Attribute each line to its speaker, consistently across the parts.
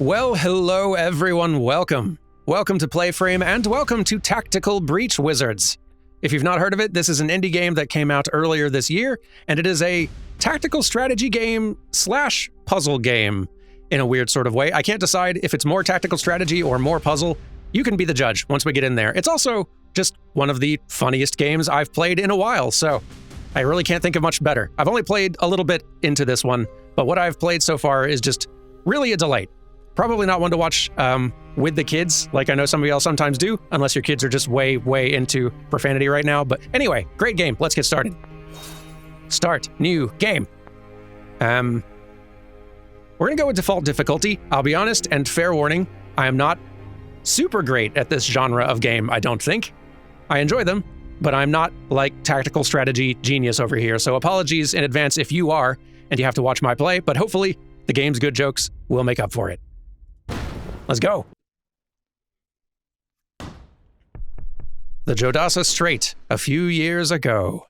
Speaker 1: Well, hello everyone, welcome. Welcome to PlayFrame and welcome to Tactical Breach Wizards. If you've not heard of it, this is an indie game that came out earlier this year, and it is a tactical strategy game slash puzzle game in a weird sort of way. I can't decide if it's more tactical strategy or more puzzle. You can be the judge once we get in there. It's also just one of the funniest games I've played in a while, so I really can't think of much better. I've only played a little bit into this one, but what I've played so far is just really a delight. Probably not one to watch with the kids, like I know some of y'all sometimes do, unless your kids are just way into profanity right now. But anyway, great game. Let's get started. Start new game. We're gonna go with default difficulty. I'll be honest, and fair warning, I am not super great at this genre of game, I don't think. I enjoy them, but I'm not like tactical strategy genius over here, so apologies in advance if you are, and you have to watch my play, but hopefully the game's good jokes will make up for it. Let's go. The Jodasa Strait, a few years ago.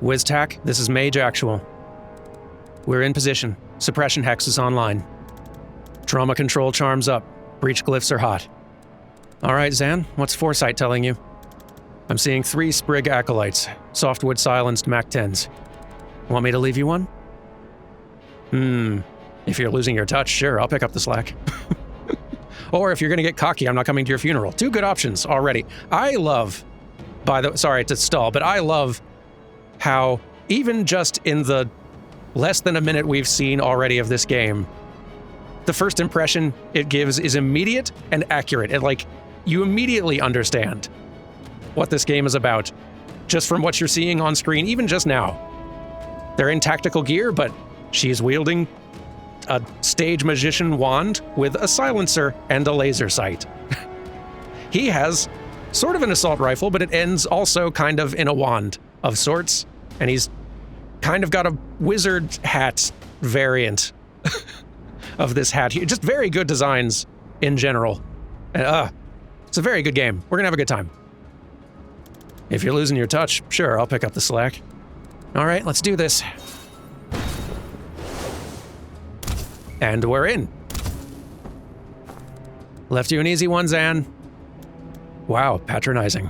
Speaker 1: WizTac, this is Mage Actual. We're in position. Suppression Hex is online. Trauma control charms up. Breach glyphs are hot. All right, Zan, what's Foresight telling you? I'm seeing 3 Sprig Acolytes, softwood silenced MAC-10s. Want me to leave you one? If you're losing your touch, sure, I'll pick up the slack. Or if you're gonna get cocky, I'm not coming to your funeral. 2 good options already. I love, sorry to stall, but I love how even just in the less than a minute we've seen already of this game, the first impression it gives is immediate and accurate. And like, you immediately understand what this game is about just from what you're seeing on screen, even just now. They're in tactical gear, but she's wielding a stage magician wand with a silencer and a laser sight. He has sort of an assault rifle, but it ends also kind of in a wand of sorts, and he's kind of got a wizard hat variant of this hat. Just very good designs in general. It's a very good game. We're gonna have a good time. If you're losing your touch, sure, I'll pick up the slack. All right, let's do this. And we're in. Left you an easy one, Zan. Wow, patronizing.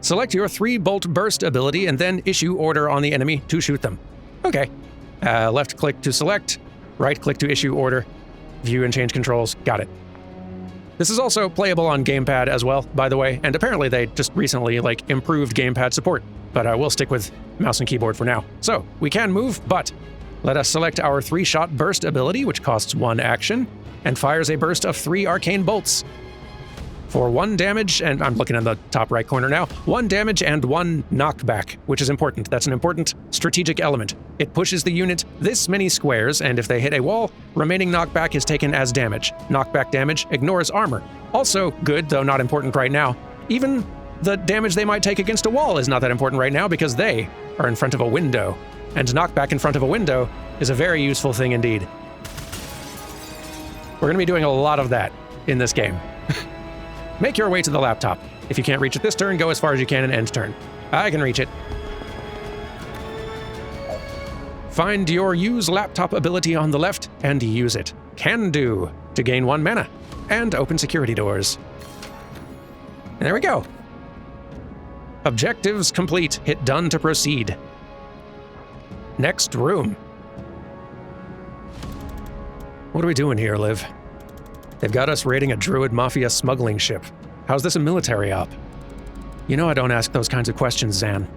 Speaker 1: Select your 3-bolt burst ability and then issue order on the enemy to shoot them. Okay. Left click to select, right click to issue order, view and change controls. Got it. This is also playable on gamepad as well, by the way, and apparently they just recently improved gamepad support, but we'll stick with mouse and keyboard for now. So we can move, but let us select our 3-shot burst ability, which costs 1 action, and fires a burst of 3 arcane bolts. For 1 damage, and I'm looking in the top right corner now, 1 damage and 1 knockback, which is important. That's an important strategic element. It pushes the unit this many squares, and if they hit a wall, remaining knockback is taken as damage. Knockback damage ignores armor. Also good, though not important right now. Even the damage they might take against a wall is not that important right now because they are in front of a window. And knockback in front of a window is a very useful thing indeed. We're going to be doing a lot of that in this game. Make your way to the laptop. If you can't reach it this turn, go as far as you can and end turn. I can reach it. Find your use laptop ability on the left and use it. Can do to gain 1 mana and open security doors. And there we go. Objectives complete. Hit done to proceed. Next room. What are we doing here, Liv? They've got us raiding a druid mafia smuggling ship. How's this a military op? You know I don't ask those kinds of questions, Zan.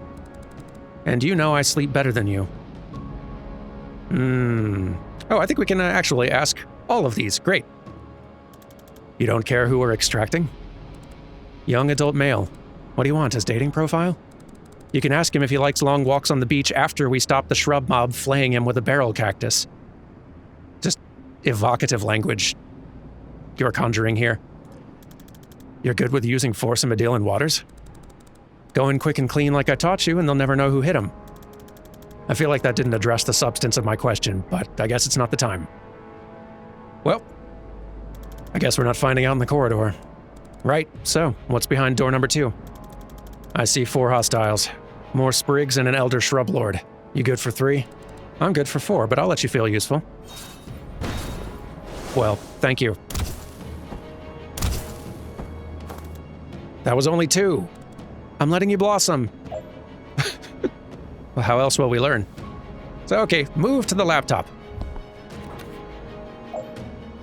Speaker 1: And you know I sleep better than you. Oh, I think we can actually ask all of these. Great. You don't care who we're extracting? Young adult male. What do you want, his dating profile? You can ask him if he likes long walks on the beach after we stop the shrub mob flaying him with a barrel cactus. Just evocative language you're conjuring here. You're good with using force in Medelan waters? Go in quick and clean like I taught you and they'll never know who hit him. I feel like that didn't address the substance of my question, but I guess it's not the time. Well, I guess we're not finding out in the corridor. Right, so what's behind door number 2? I see 4 hostiles. More sprigs and an elder shrub lord. You good for 3? I'm good for 4, but I'll let you feel useful. Well, thank you. That was only 2. I'm letting you blossom. Well, how else will we learn? So, okay, move to the laptop.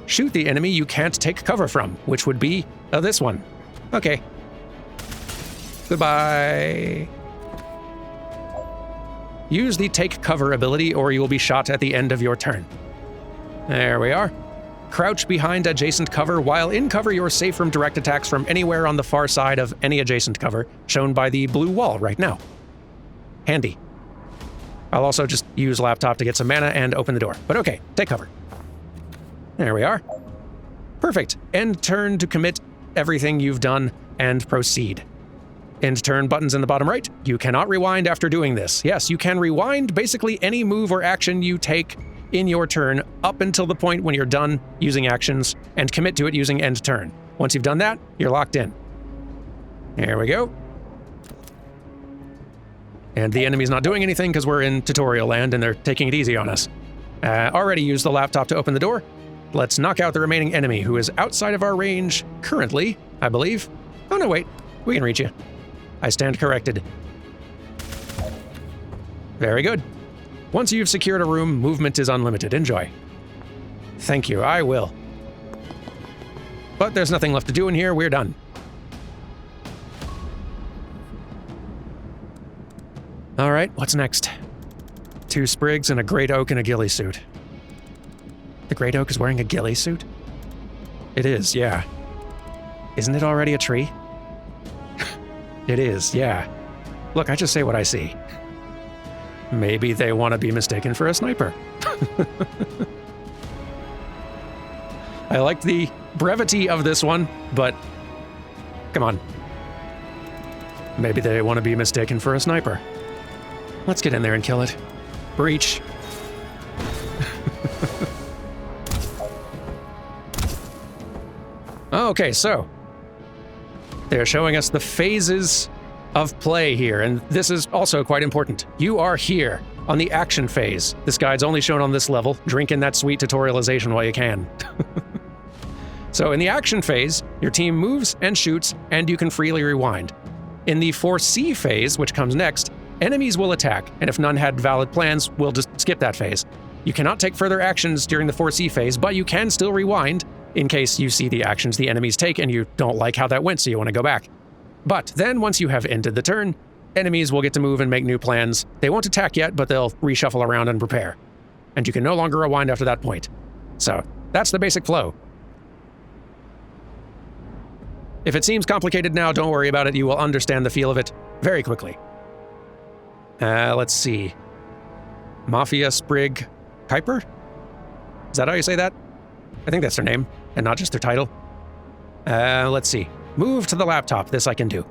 Speaker 1: Shoot the enemy you can't take cover from, which would be this one. Okay. Goodbye. Use the take cover ability or you will be shot at the end of your turn. There we are. Crouch behind adjacent cover. While in cover, you're safe from direct attacks from anywhere on the far side of any adjacent cover, shown by the blue wall right now. Handy. I'll also just use laptop to get some mana and open the door. But okay, take cover. There we are. Perfect. End turn to commit everything you've done and proceed. End turn buttons in the bottom right. You cannot rewind after doing this. Yes, you can rewind basically any move or action you take in your turn up until the point when you're done using actions and commit to it using end turn. Once you've done that, you're locked in. There we go. And the enemy's not doing anything because we're in tutorial land and they're taking it easy on us. Already used the laptop to open the door. Let's knock out the remaining enemy who is outside of our range currently, I believe. Oh no, wait. We can reach you. I stand corrected. Very good. Once you've secured a room, movement is unlimited. Enjoy. Thank you, I will. But there's nothing left to do in here, we're done. All right, what's next? 2 sprigs and a great oak in a ghillie suit. The great oak is wearing a ghillie suit? It is, yeah. Isn't it already a tree? It is, yeah. Look, I just say what I see. Maybe they want to be mistaken for a sniper. I like the brevity of this one, but come on. Maybe they want to be mistaken for a sniper. Let's get in there and kill it. Breach. Okay, so they're showing us the phases of play here, and this is also quite important. You are here on the action phase. This guide's only shown on this level. Drink in that sweet tutorialization while you can. So in the action phase, your team moves and shoots, and you can freely rewind. In the foresee phase, which comes next, enemies will attack, and if none had valid plans, we'll just skip that phase. You cannot take further actions during the foresee phase, but you can still rewind in case you see the actions the enemies take and you don't like how that went, so you want to go back. But then once you have ended the turn, enemies will get to move and make new plans. They won't attack yet, but they'll reshuffle around and prepare. And you can no longer rewind after that point. So that's the basic flow. If it seems complicated now, don't worry about it. You will understand the feel of it very quickly. Let's see. Mafia Sprig Kuiper? Is that how you say that? I think that's their name, and not just their title. Let's see. Move to the laptop. This I can do.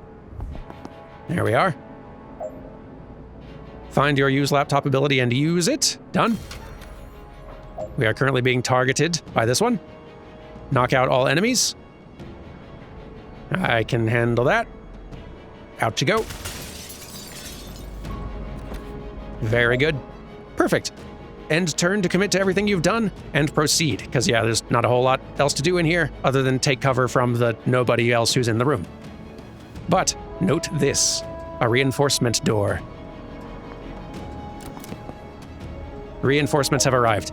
Speaker 1: There we are. Find your use laptop ability and use it. Done. We are currently being targeted by this one. Knock out all enemies. I can handle that. Out you go. Very good. Perfect. End turn to commit to everything you've done and proceed. Because yeah, there's not a whole lot else to do in here other than take cover from the nobody else who's in the room. But note this, a reinforcement door. Reinforcements have arrived.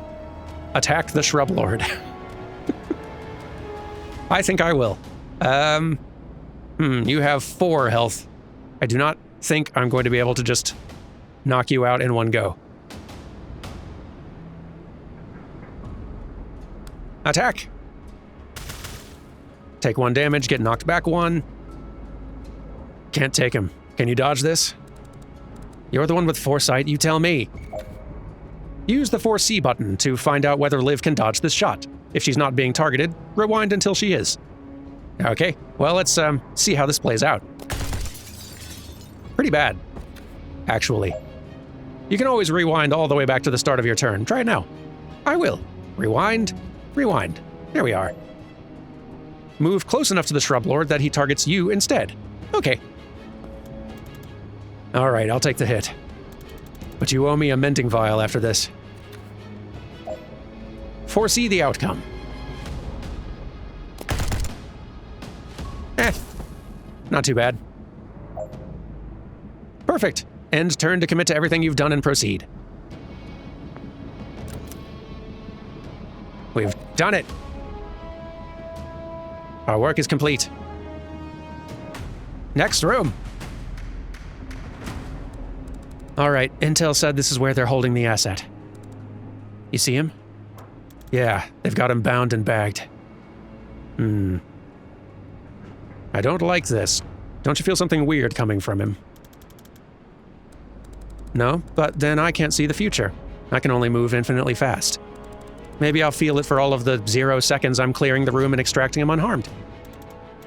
Speaker 1: Attack the Shrub Lord. I think I will. You have 4 health. I do not think I'm going to be able to just knock you out in one go. Attack! Take 1 damage, get knocked back 1. Can't take him. Can you dodge this? You're the one with foresight, you tell me. Use the 4C button to find out whether Liv can dodge this shot. If she's not being targeted, rewind until she is. Okay, well let's see how this plays out. Pretty bad, actually. You can always rewind all the way back to the start of your turn. Try it now. I will. Rewind. Rewind. There we are. Move close enough to the Shrub Lord that he targets you instead. Okay. All right, I'll take the hit. But you owe me a mending vial after this. foresee the outcome. Not too bad. Perfect. End turn to commit to everything you've done and proceed. We've done it. Our work is complete. Next room. All right, Intel said this is where they're holding the asset. You see him? Yeah, they've got him bound and bagged. I don't like this. Don't you feel something weird coming from him? No, but then I can't see the future. I can only move infinitely fast. Maybe I'll feel it for all of the 0 seconds I'm clearing the room and extracting him unharmed.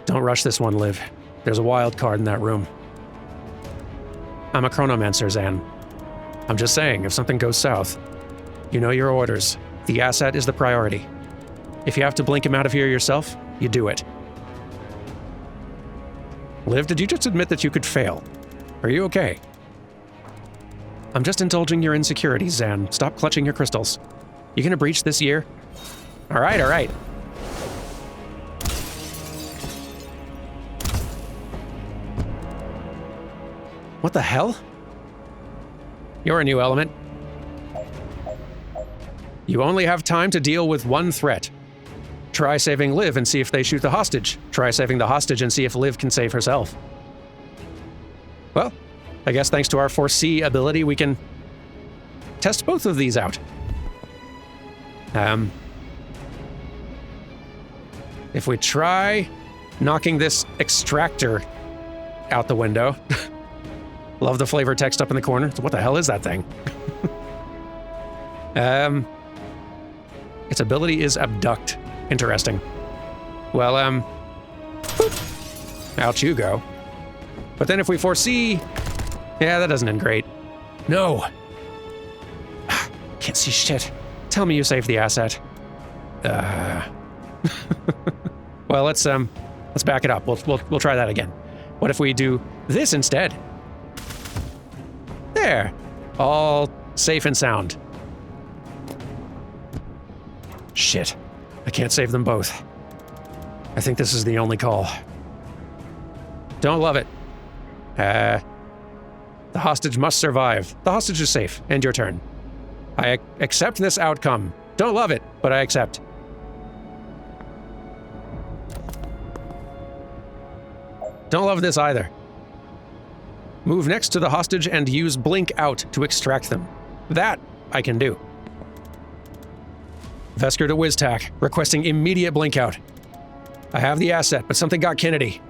Speaker 1: Don't rush this one, Liv. There's a wild card in that room. I'm a chronomancer, Zan. I'm just saying, if something goes south, you know your orders. The asset is the priority. If you have to blink him out of here yourself, you do it. Liv, did you just admit that you could fail? Are you okay? I'm just indulging your insecurities, Zan. Stop clutching your crystals. You gonna breach this year? All right, all right. What the hell? You're a new element. You only have time to deal with one threat. Try saving Liv and see if they shoot the hostage. Try saving the hostage and see if Liv can save herself. Well, I guess thanks to our foresee ability, we can test both of these out. If we try knocking this extractor out the window. Love the flavor text up in the corner. So what the hell is that thing? Its ability is abduct. Interesting. Well, out you go. But then if we foresee... Yeah, that doesn't end great. No! Can't see shit. Tell me you saved the asset. Well, let's back it up. We'll try that again. What if we do this instead? There. All safe and sound. Shit. I can't save them both. I think this is the only call. Don't love it. The hostage must survive. The hostage is safe. End your turn. I accept this outcome. Don't love it, but I accept. Don't love this either. Move next to the hostage and use blink out to extract them. That I can do. Vesker to WizTac, requesting immediate blink out. I have the asset, but something got Kennedy.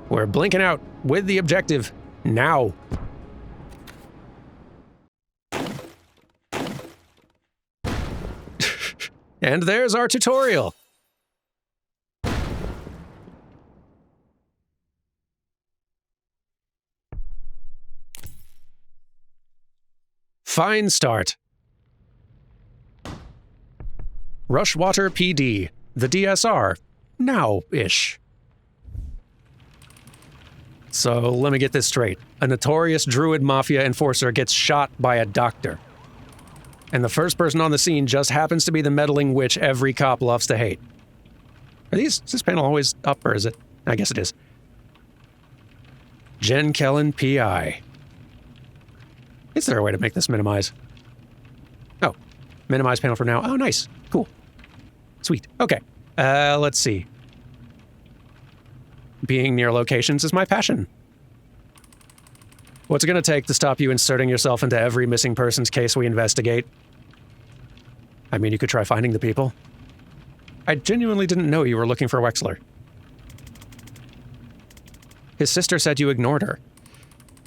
Speaker 1: We're blinking out with the objective now. And there's our tutorial. Fine start. Rushwater PD, the DSR, now-ish. So let me get this straight. A notorious druid mafia enforcer gets shot by a doctor. And the first person on the scene just happens to be the meddling witch every cop loves to hate. Is this panel always up, or is it? I guess it is. Jen Kellen, PI. Is there a way to make this minimize? Oh, minimize panel for now. Oh, nice. Cool. Sweet. Okay. Let's see. Being near locations is my passion. What's it going to take to stop you inserting yourself into every missing persons case we investigate? I mean, you could try finding the people. I genuinely didn't know you were looking for Wexler. His sister said you ignored her.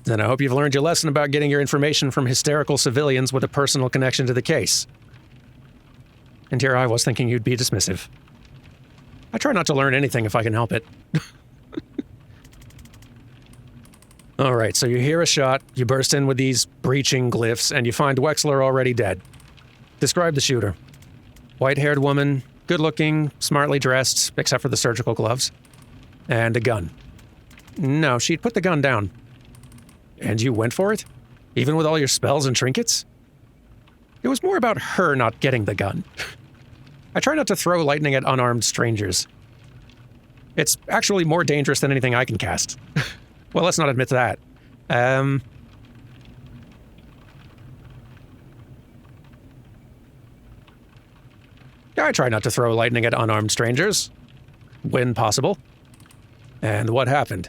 Speaker 1: Then I hope you've learned your lesson about getting your information from hysterical civilians with a personal connection to the case. And here I was thinking you'd be dismissive. I try not to learn anything if I can help it. Alright, so you hear a shot, you burst in with these breaching glyphs, and you find Wexler already dead. Describe the shooter. White-haired woman, good-looking, smartly dressed, except for the surgical gloves. And a gun. No, she'd put the gun down. And you went for it? Even with all your spells and trinkets? It was more about her not getting the gun. I try not to throw lightning at unarmed strangers. It's actually more dangerous than anything I can cast. Well, let's not admit to that. I try not to throw lightning at unarmed strangers, when possible. And what happened?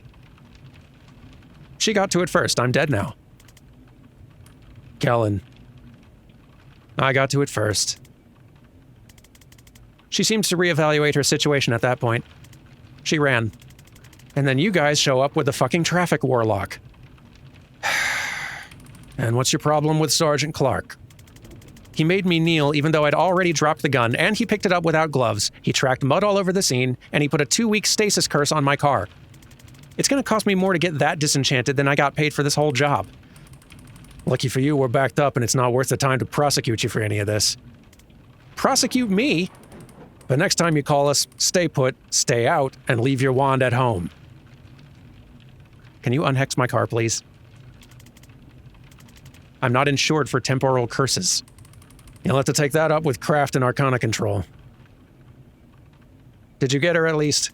Speaker 1: She got to it first. I'm dead now. Kellen. I got to it first. She seemed to reevaluate her situation at that point. She ran. And then you guys show up with the fucking traffic warlock. And what's your problem with Sergeant Clark? He made me kneel even though I'd already dropped the gun, and he picked it up without gloves. He tracked mud all over the scene, and he put a 2-week stasis curse on my car. It's gonna cost me more to get that disenchanted than I got paid for this whole job. Lucky for you, we're backed up and it's not worth the time to prosecute you for any of this. Prosecute me? But next time you call us, stay put, stay out, and leave your wand at home. Can you unhex my car, please? I'm not insured for temporal curses. You'll have to take that up with Craft and Arcana Control. Did you get her at least?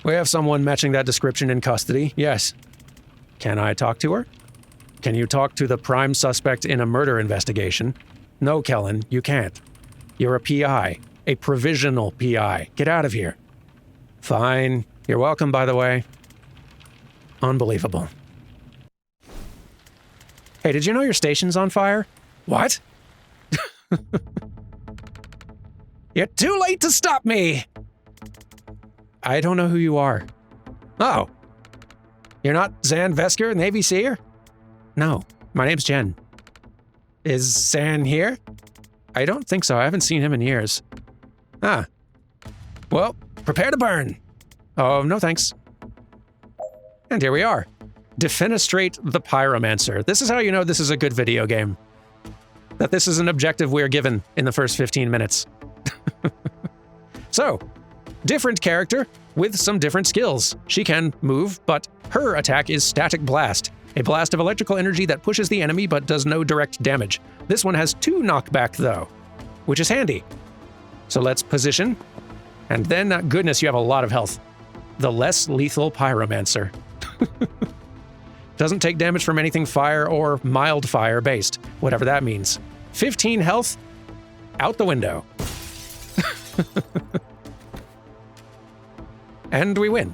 Speaker 1: We have someone matching that description in custody, yes. Can I talk to her? Can you talk to the prime suspect in a murder investigation? No, Kellen, you can't. You're a PI, a provisional PI. Get out of here. Fine. You're welcome, by the way. Unbelievable. Hey, did you know your station's on fire? What? You're too late to stop me! I don't know who you are. Oh. You're not Zan Vesker, Navy Seer? No, my name's Jen. Is Zan here? I don't think so. I haven't seen him in years. Ah. Well, prepare to burn. Oh, no thanks. And here we are. Defenestrate the Pyromancer. This is how you know this is a good video game. That this is an objective we're given in the first 15 minutes. So, different character with some different skills. She can move, but her attack is Static Blast, a blast of electrical energy that pushes the enemy but does no direct damage. This one has 2 knockback though, which is handy. So let's position, and then, goodness, you have a lot of health. The less lethal Pyromancer. Doesn't take damage from anything fire or mild fire based, whatever that means. 15 health, out the window. And we win.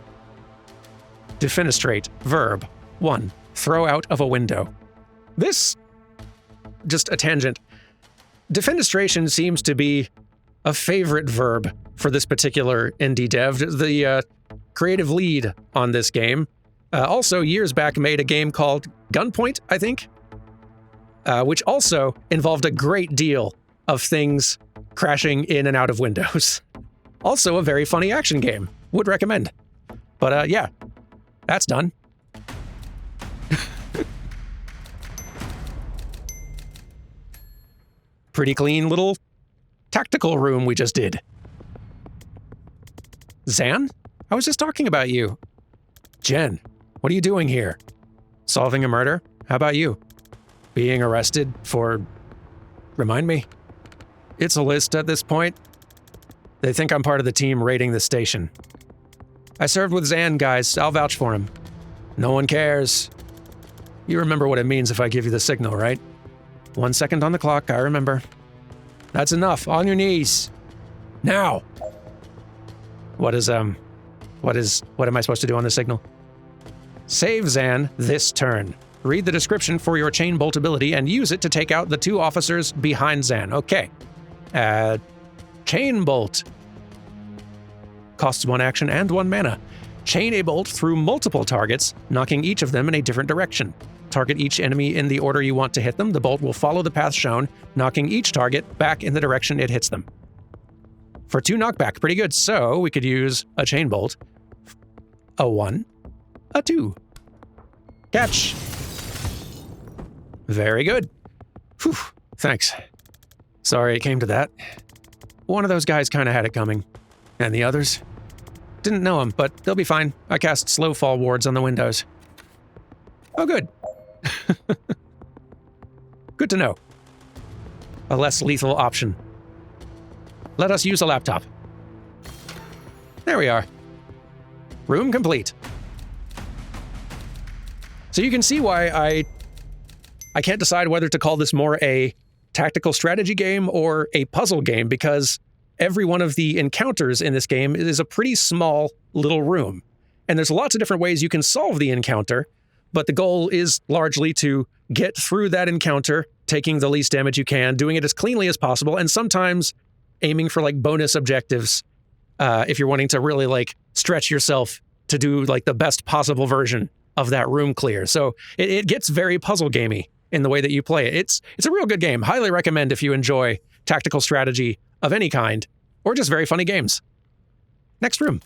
Speaker 1: Defenestrate, verb, 1, throw out of a window. This, just a tangent. Defenestration seems to be a favorite verb for this particular indie dev. The creative lead on this game also years back made a game called Gunpoint, I think, which also involved a great deal of things crashing in and out of windows. Also a very funny action game. Would recommend. But yeah, that's done. Pretty clean little tactical room we just did. Zan? I was just talking about you. Jen, what are you doing here? Solving a murder? How about you? Being arrested for... Remind me? It's a list at this point. They think I'm part of the team raiding the station. I served with Zan, guys. I'll vouch for him. No one cares. You remember what it means if I give you the signal, right? 1 second on the clock, I remember. That's enough. On your knees. Now! What am I supposed to do on the signal? Save Zan this turn. Read the description for your chain bolt ability and use it to take out the 2 officers behind Zan. Okay. Chain bolt. Costs 1 action and 1 mana. Chain a bolt through multiple targets, knocking each of them in a different direction. Target each enemy in the order you want to hit them. The bolt will follow the path shown, knocking each target back in the direction it hits them. For 2 knockback, pretty good. So we could use a chain bolt. A 1, a 2. Catch. Very good. Whew, thanks. Sorry it came to that. One of those guys kind of had it coming. And the others? Didn't know them, but they'll be fine. I cast slow fall wards on the windows. Oh, good. Good to know. a less lethal option. Let us use a laptop. There we are. Room complete. So you can see why I can't decide whether to call this more a tactical strategy game or a puzzle game, because every one of the encounters in this game is a pretty small little room. And there's lots of different ways you can solve the encounter, but the goal is largely to get through that encounter, taking the least damage you can, doing it as cleanly as possible, and sometimes aiming for like bonus objectives if you're wanting to really like stretch yourself to do like the best possible version of that room clear. So it gets very puzzle gamey in the way that you play it. It's a real good game. Highly recommend if you enjoy tactical strategy of any kind, or just very funny games. Next room.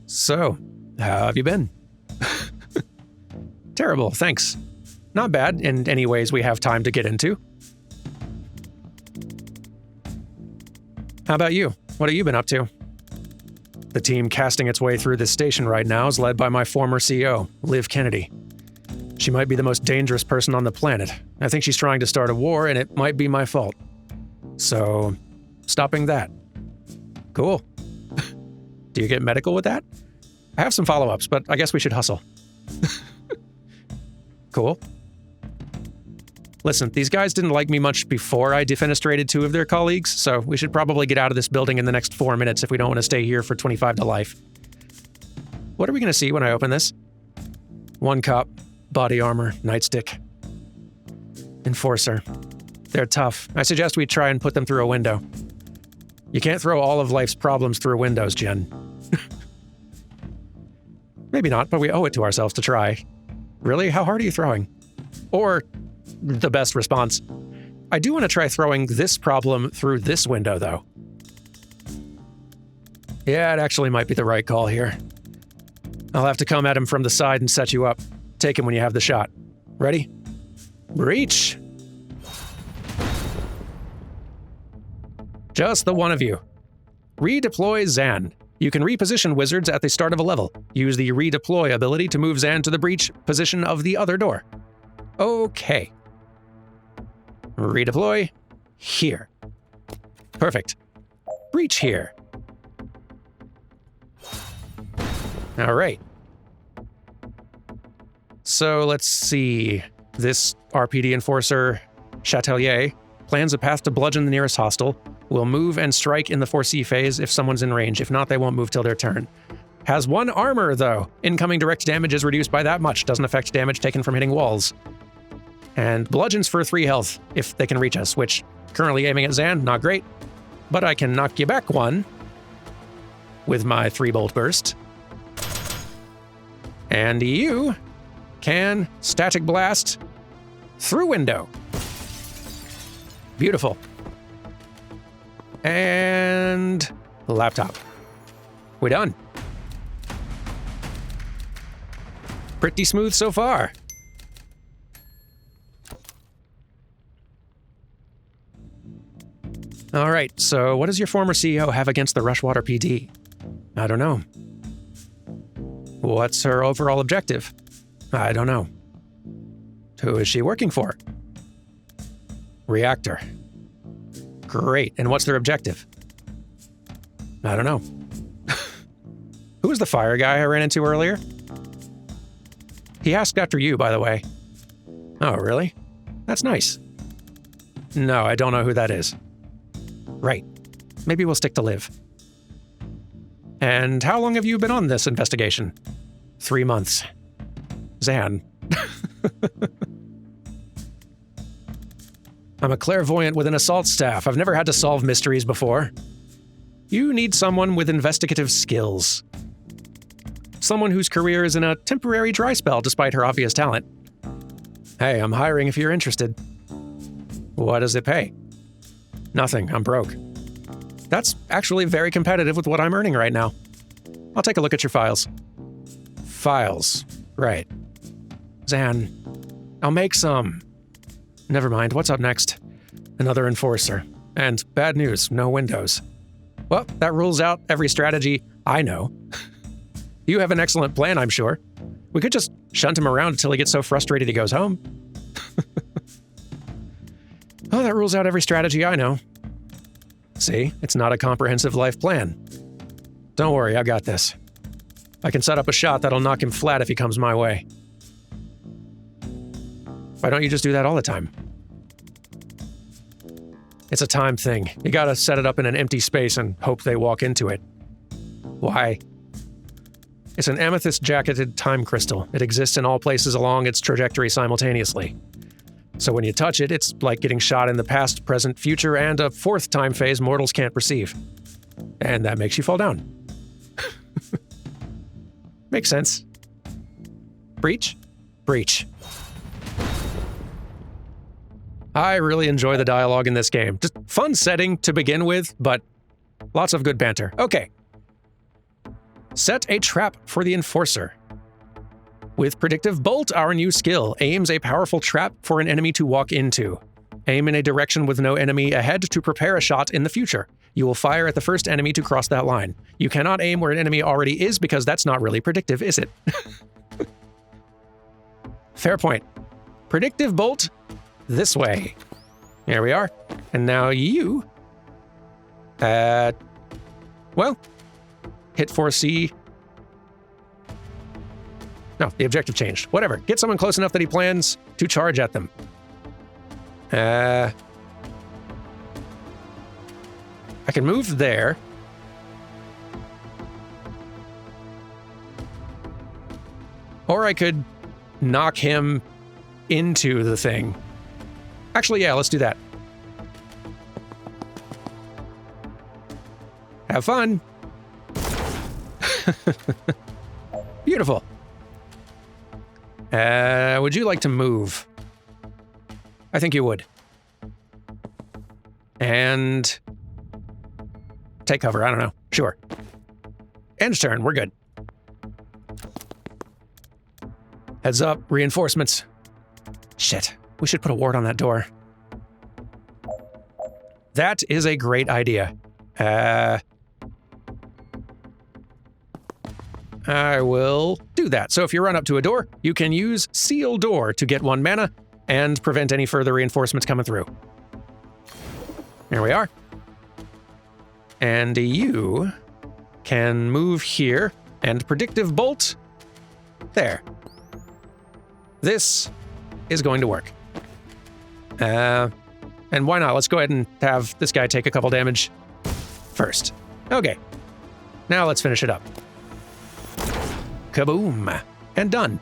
Speaker 1: So, how have you been? Terrible, thanks. Not bad in any ways we have time to get into. How about you? What have you been up to? The team casting its way through this station right now is led by my former CO, Liv Kennedy. She might be the most dangerous person on the planet. I think she's trying to start a war, and it might be my fault. So, stopping that. Cool. Do you get medical with that? I have some follow-ups, but I guess we should hustle. Cool. Listen, these guys didn't like me much before I defenestrated 2 of their colleagues, so we should probably get out of this building in the next 4 minutes if we don't want to stay here for 25 to life. What are we going to see when I open this? 1 cop, body armor, nightstick. Enforcer. They're tough. I suggest we try and put them through a window. You can't throw all of life's problems through windows, Jen. Maybe not, but we owe it to ourselves to try. Really? How hard are you throwing? Or the best response, I do want to try throwing this problem through this window, though. Yeah, it actually might be the right call here. I'll have to come at him from the side and set you up. Take him when you have the shot. Ready? Breach! Just the one of you. Redeploy Zan. You can reposition wizards at the start of a level. Use the redeploy ability to move Zan to the breach position of the other door. Okay. Redeploy here. Perfect. Breach here. All right. So let's see. This RPD enforcer, Chatelier, plans a path to bludgeon the nearest hostile, will move and strike in the foresee phase if someone's in range. If not, they won't move till their turn. Has 1 armor, though. Incoming direct damage is reduced by that much. Doesn't affect damage taken from hitting walls. And bludgeons for 3 health if they can reach us, which, currently aiming at Zan, not great. But I can knock you back 1 with my 3-bolt burst. And you can static blast through window. Beautiful. And laptop. We're done. Pretty smooth so far. All right, so what does your former CEO have against the Rushwater PD? I don't know. What's her overall objective? I don't know. Who is she working for? Reactor. Great, and what's their objective? I don't know. Who was the fire guy I ran into earlier? He asked after you, by the way. Oh, really? That's nice. No, I don't know who that is. Right. Maybe we'll stick to Liv. And how long have you been on this investigation? 3 months. Zan. I'm a clairvoyant with an assault staff. I've never had to solve mysteries before. You need someone with investigative skills. Someone whose career is in a temporary dry spell despite her obvious talent. Hey, I'm hiring if you're interested. What does it pay? Nothing, I'm broke. That's actually very competitive with what I'm earning right now. I'll take a look at your files. Files, right. Zan, I'll make some. Never mind, what's up next? Another enforcer. And bad news, no windows. Well, that rules out every strategy I know. You have an excellent plan, I'm sure. We could just shunt him around until he gets so frustrated he goes home. Oh, that rules out every strategy I know. See, it's not a comprehensive life plan. Don't worry, I got this. I can set up a shot that'll knock him flat if he comes my way. Why don't you just do that all the time? It's a time thing. You gotta set it up in an empty space and hope they walk into it. Why? It's an amethyst-jacketed time crystal. It exists in all places along its trajectory simultaneously. So when you touch it, it's like getting shot in the past, present, future, and a fourth time phase mortals can't perceive. And that makes you fall down. Makes sense. Breach? Breach. I really enjoy the dialogue in this game. Just fun setting to begin with, but lots of good banter. Okay. Set a trap for the Enforcer. With Predictive Bolt, our new skill aims a powerful trap for an enemy to walk into. Aim in a direction with no enemy ahead to prepare a shot in the future. You will fire at the first enemy to cross that line. You cannot aim where an enemy already is because that's not really predictive, is it? Fair point. Predictive Bolt, this way. There we are. And now you... well, hit 4C. No, the objective changed. Whatever. Get someone close enough that he plans to charge at them. I can move there. Or I could knock him into the thing. Actually, yeah, let's do that. Have fun. Beautiful. Would you like to move? I think you would. And take cover, I don't know. Sure. End turn, we're good. Heads up, reinforcements. Shit, we should put a ward on that door. That is a great idea. I will do that. So if you run up to a door, you can use Seal Door to get 1 mana and prevent any further reinforcements coming through. There we are. And you can move here and Predictive Bolt there. This is going to work. And why not? Let's go ahead and have this guy take a couple damage first. Okay. Now let's finish it up. Kaboom. And done.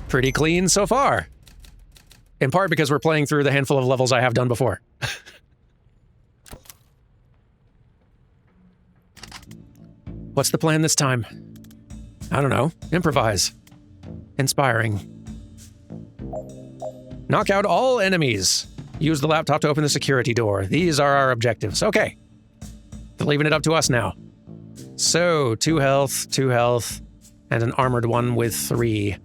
Speaker 1: Pretty clean so far. In part because we're playing through the handful of levels I have done before. What's the plan this time? I don't know. Improvise. Inspiring. Knock out all enemies. Use the laptop to open the security door. These are our objectives. Okay. They're leaving it up to us now. So, 2 health, and an armored one with 3.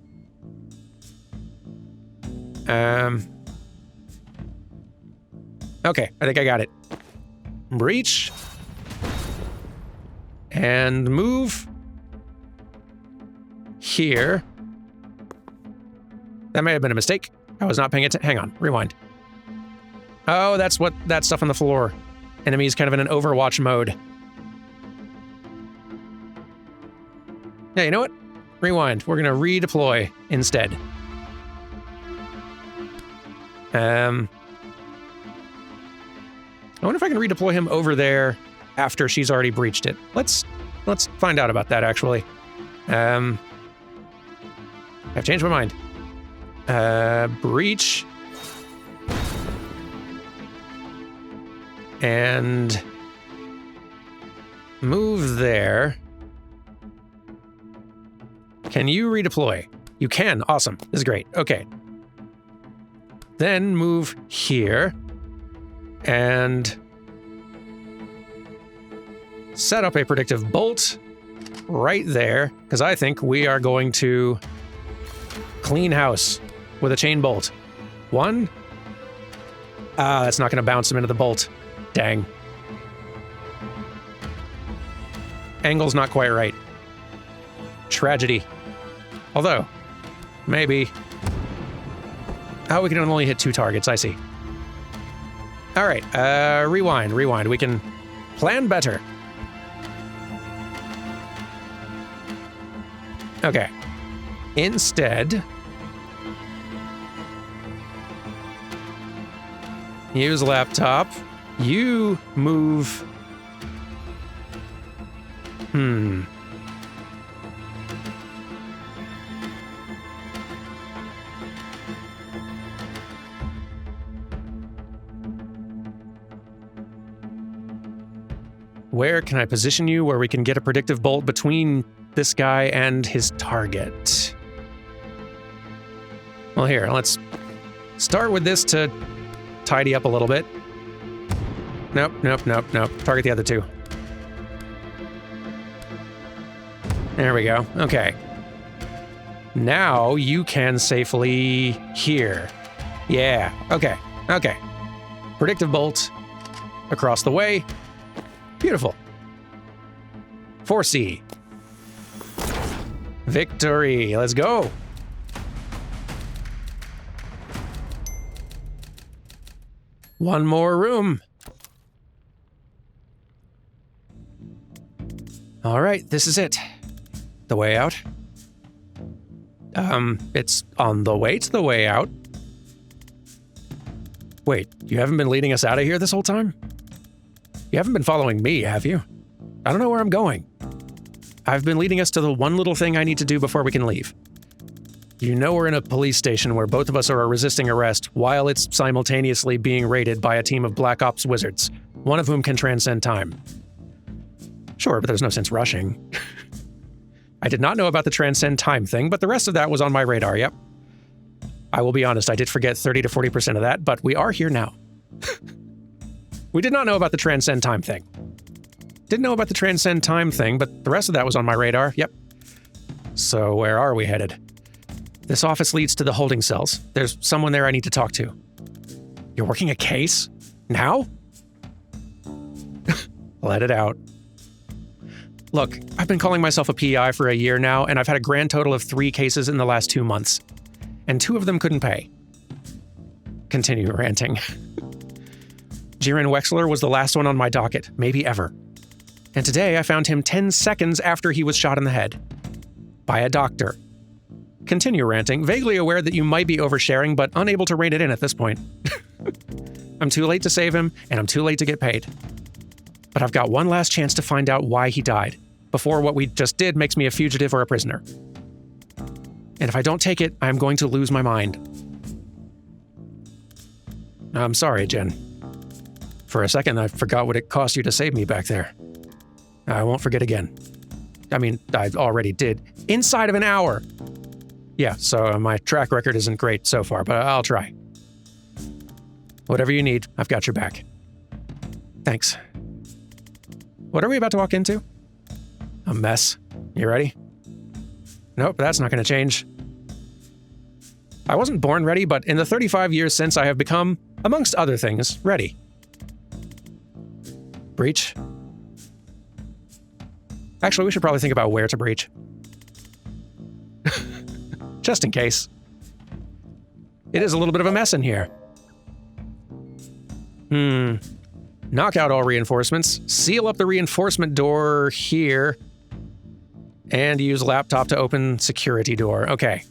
Speaker 1: Okay, I think I got it. Breach. And move. Here. That may have been a mistake. I was not paying attention. Hang on, rewind. Oh, that's what that stuff on the floor. Enemies kind of in an Overwatch mode. Yeah, you know what? Rewind. We're gonna redeploy instead. I wonder if I can redeploy him over there after she's already breached it. Let's find out about that, actually. I've changed my mind. Breach. And move there. Can you redeploy? You can. Awesome. This is great. Okay. Then move here and set up a Predictive Bolt right there, because I think we are going to clean house with a chain bolt. 1. That's not going to bounce him into the bolt. Dang. Angle's not quite right. Tragedy. Although, maybe. Oh, we can only hit 2 targets, I see. All right, rewind. We can plan better. Okay. Instead, use laptop. You move. Where can I position you where we can get a predictive bolt between this guy and his target? Well, here, let's start with this to tidy up a little bit. Nope. Target the other 2. There we go. Okay. Now you can safely here. Yeah. Okay. Predictive bolt across the way. Beautiful. 4C. Victory. Let's go. One more room. All right, this is it. The way out. It's on the way to the way out. Wait, you haven't been leading us out of here this whole time? You haven't been following me, have you? I don't know where I'm going. I've been leading us to the one little thing I need to do before we can leave. You know we're in a police station where both of us are resisting arrest while it's simultaneously being raided by a team of Black Ops wizards, one of whom can transcend time. Sure, but there's no sense rushing. I did not know about the transcend time thing, but the rest of that was on my radar, yep. I will be honest, I did forget 30 to 40% of that, but we are here now. We did not know about the transcend time thing. Didn't know about the transcend time thing, but the rest of that was on my radar, yep. So where are we headed? This office leads to the holding cells. There's someone there I need to talk to. You're working a case? Now? Let it out. Look, I've been calling myself a PI for a year now, and I've had a grand total of 3 cases in the last 2 months. And 2 of them couldn't pay. Continue ranting. Jiren Wexler was the last one on my docket, maybe ever. And today I found him 10 seconds after he was shot in the head. By a doctor. Continue ranting, vaguely aware that you might be oversharing, but unable to rein it in at this point. I'm too late to save him, and I'm too late to get paid. But I've got one last chance to find out why he died, before what we just did makes me a fugitive or a prisoner. And if I don't take it, I'm going to lose my mind. I'm sorry, Jen. For a second, I forgot what it cost you to save me back there. I won't forget again. I mean, I already did. Inside of an hour! Yeah, so my track record isn't great so far, but I'll try. Whatever you need, I've got your back. Thanks. What are we about to walk into? A mess. You ready? Nope, that's not going to change. I wasn't born ready, but in the 35 years since I have become, amongst other things, ready. Breach? Actually, we should probably think about where to breach. Just in case. It is a little bit of a mess in here. Knock out all reinforcements, seal up the reinforcement door here, and use laptop to open security door. Okay.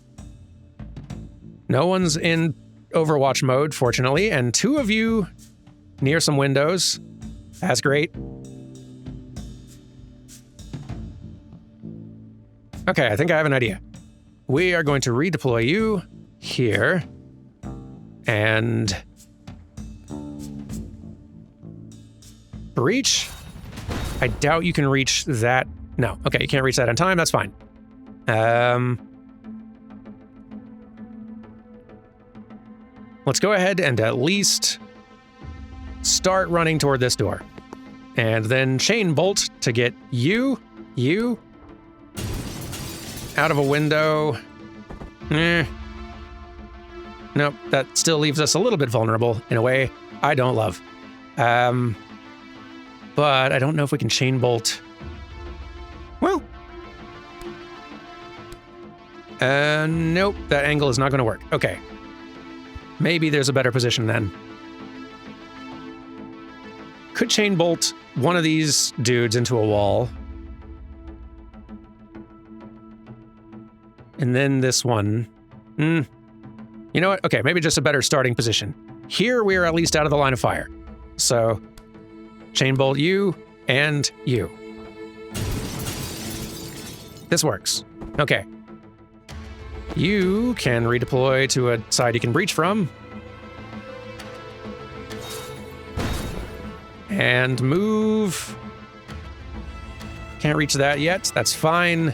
Speaker 1: No one's in Overwatch mode, fortunately, and 2 of you near some windows. That's great. Okay, I think I have an idea. We are going to redeploy you here, and breach? I doubt you can reach that. No, okay, you can't reach that in time, that's fine. Let's go ahead and at least start running toward this door. And then chain bolt to get you, out of a window. Nope, that still leaves us a little bit vulnerable in a way I don't love. But I don't know if we can chain bolt. Well. Nope, that angle is not going to work. Okay. Maybe there's a better position then. Could chain bolt one of these dudes into a wall. And then this one. You know what? Okay, maybe just a better starting position. Here we are at least out of the line of fire. So, chain bolt you and you. This works. Okay. You can redeploy to a side you can breach from. And move. Can't reach that yet. That's fine.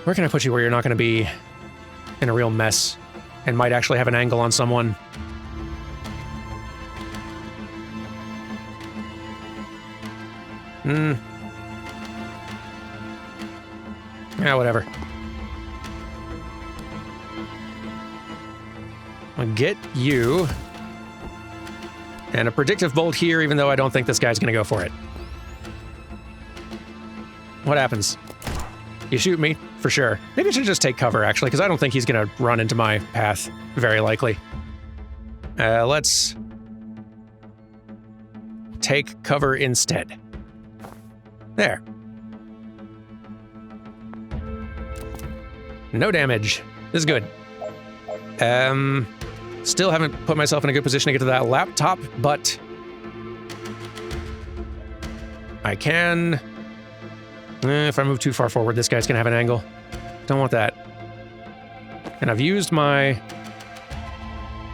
Speaker 1: Where can I put you where you're not going to be in a real mess and might actually have an angle on someone? Yeah, whatever. I'll get you. And a predictive bolt here, even though I don't think this guy's gonna go for it. What happens? You shoot me, for sure. Maybe I should just take cover, actually, because I don't think he's gonna run into my path, very likely. Let's take cover instead. There. No damage. This is good. Still haven't put myself in a good position to get to that laptop, but I can. If I move too far forward, this guy's gonna have an angle. Don't want that. And I've used my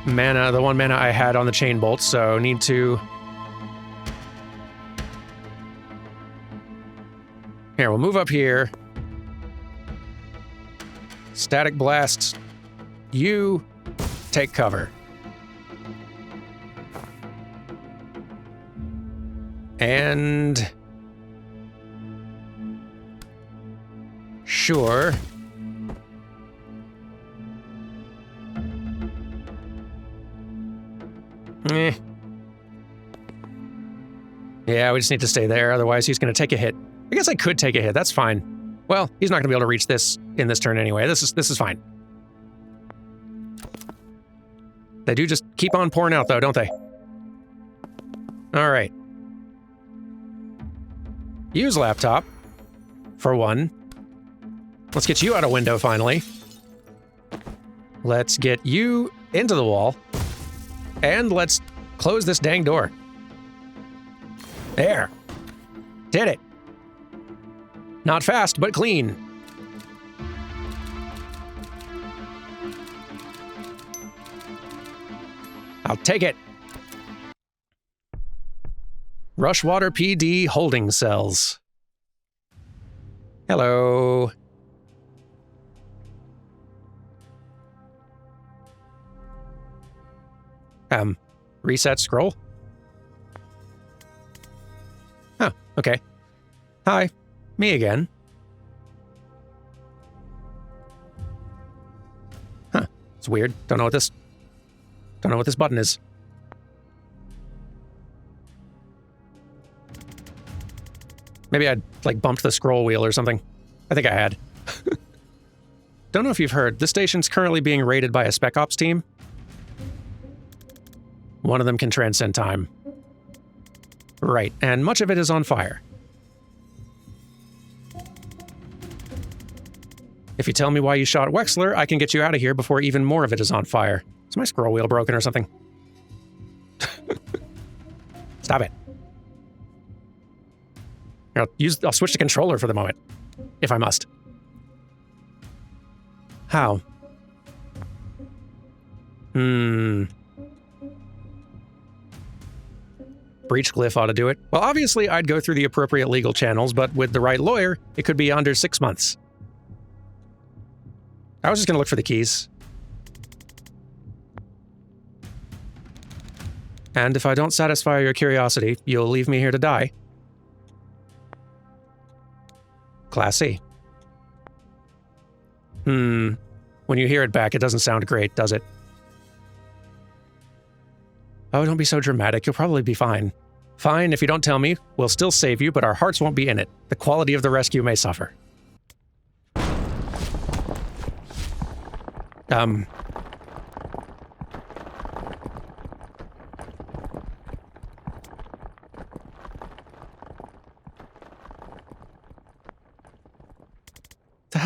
Speaker 1: mana, the one mana I had on the chain bolt, so need to... Here, we'll move up here. Static blast. You take cover. And... Sure. Yeah, we just need to stay there, otherwise he's going to take a hit. I guess I could take a hit, that's fine. Well, he's not going to be able to reach this in this turn anyway. This is fine. They do just keep on pouring out, though, don't they? All right. Use laptop, for one. Let's get you out a window, finally. Let's get you into the wall. And let's close this dang door. There. Did it. Not fast, but clean. I'll take it. Rushwater PD holding cells. Hello. Reset scroll? Oh, okay. Hi, me again. Huh, it's weird. Don't know what this button is. Maybe I'd, like, bumped the scroll wheel or something. I think I had. Don't know if you've heard, this station's currently being raided by a Spec Ops team. One of them can transcend time. Right, and much of it is on fire. If you tell me why you shot Wexler, I can get you out of here before even more of it is on fire. Is my scroll wheel broken or something? Stop it. I'll switch the controller for the moment, if I must. How? Breach glyph ought to do it. Well, obviously, I'd go through the appropriate legal channels, but with the right lawyer, it could be under 6 months. I was just going to look for the keys. And if I don't satisfy your curiosity, you'll leave me here to die. Class C. When you hear it back, it doesn't sound great, does it? Oh, don't be so dramatic. You'll probably be fine. Fine, if you don't tell me, we'll still save you, but our hearts won't be in it. The quality of the rescue may suffer.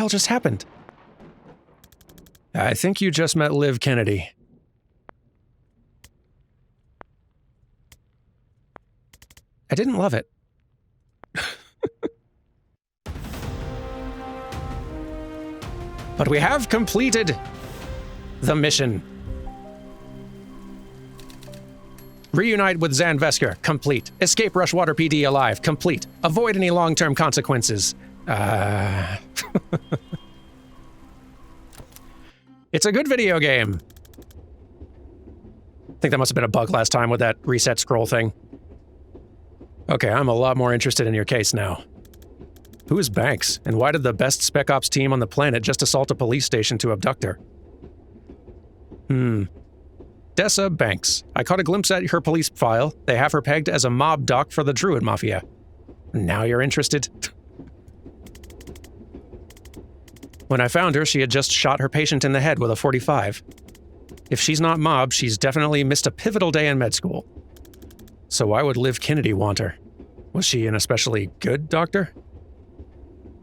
Speaker 1: hell just happened? I think you just met Liv Kennedy. I didn't love it. But we have completed the mission. Reunite with Zan Vesker, complete. Escape Rushwater PD alive, complete. Avoid any long-term consequences. It's a good video game. I think that must have been a bug last time with that reset scroll thing. Okay, I'm a lot more interested in your case now. Who is Banks, and why did the best Spec Ops team on the planet just assault a police station to abduct her? Dessa Banks. I caught a glimpse at her police file. They have her pegged as a mob doc for the Druid Mafia. Now you're interested? When I found her, she had just shot her patient in the head with a .45. If she's not mob, she's definitely missed a pivotal day in med school. So why would Liv Kennedy want her? Was she an especially good doctor?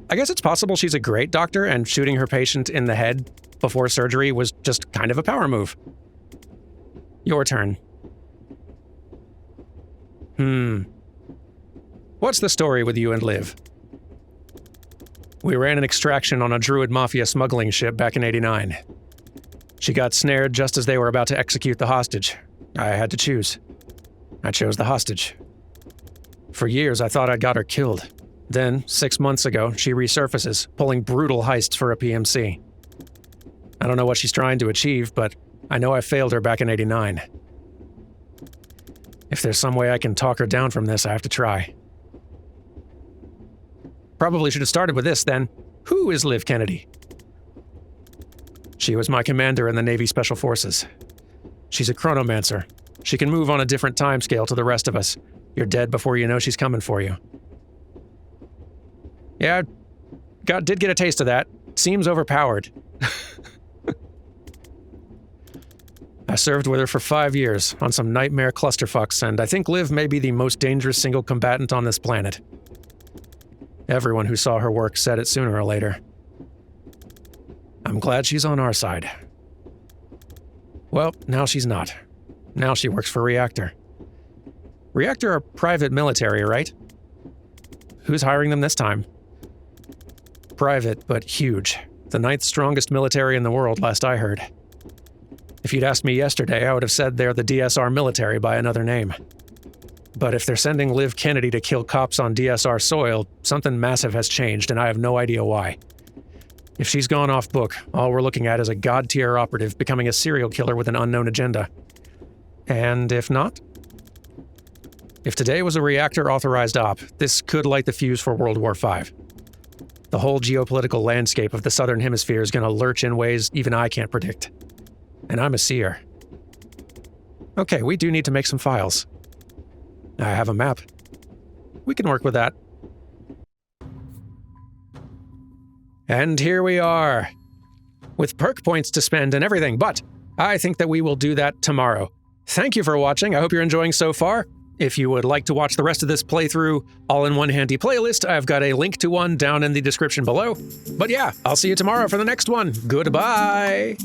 Speaker 1: I guess it's possible she's a great doctor and shooting her patient in the head before surgery was just kind of a power move. Your turn. What's the story with you and Liv? We ran an extraction on a Druid Mafia smuggling ship back in '89. She got snared just as they were about to execute the hostage. I had to choose. I chose the hostage. For years, I thought I'd got her killed. Then, 6 months ago, she resurfaces, pulling brutal heists for a PMC. I don't know what she's trying to achieve, but I know I failed her back in '89. If there's some way I can talk her down from this, I have to try. Probably should have started with this, then. Who is Liv Kennedy? She was my commander in the Navy Special Forces. She's a chronomancer. She can move on a different timescale to the rest of us. You're dead before you know she's coming for you. Yeah, did get a taste of that. Seems overpowered. I served with her for 5 years on some nightmare clusterfucks, and I think Liv may be the most dangerous single combatant on this planet. Everyone who saw her work said it sooner or later. I'm glad she's on our side. Well, now she's not. Now she works for Reactor. Reactor are private military, right? Who's hiring them this time? Private, but huge. The 9th strongest military in the world, last I heard. If you'd asked me yesterday, I would have said they're the DSR military by another name. But if they're sending Liv Kennedy to kill cops on DSR soil, something massive has changed, and I have no idea why. If she's gone off book, all we're looking at is a god-tier operative becoming a serial killer with an unknown agenda. And if not? If today was a Reactor-authorized op, this could light the fuse for World War V. The whole geopolitical landscape of the Southern Hemisphere is going to lurch in ways even I can't predict. And I'm a seer. Okay, we do need to make some files. I have a map. We can work with that. And here we are. With perk points to spend and everything, but I think that we will do that tomorrow. Thank you for watching. I hope you're enjoying so far. If you would like to watch the rest of this playthrough all in one handy playlist, I've got a link to one down in the description below. But yeah, I'll see you tomorrow for the next one. Goodbye!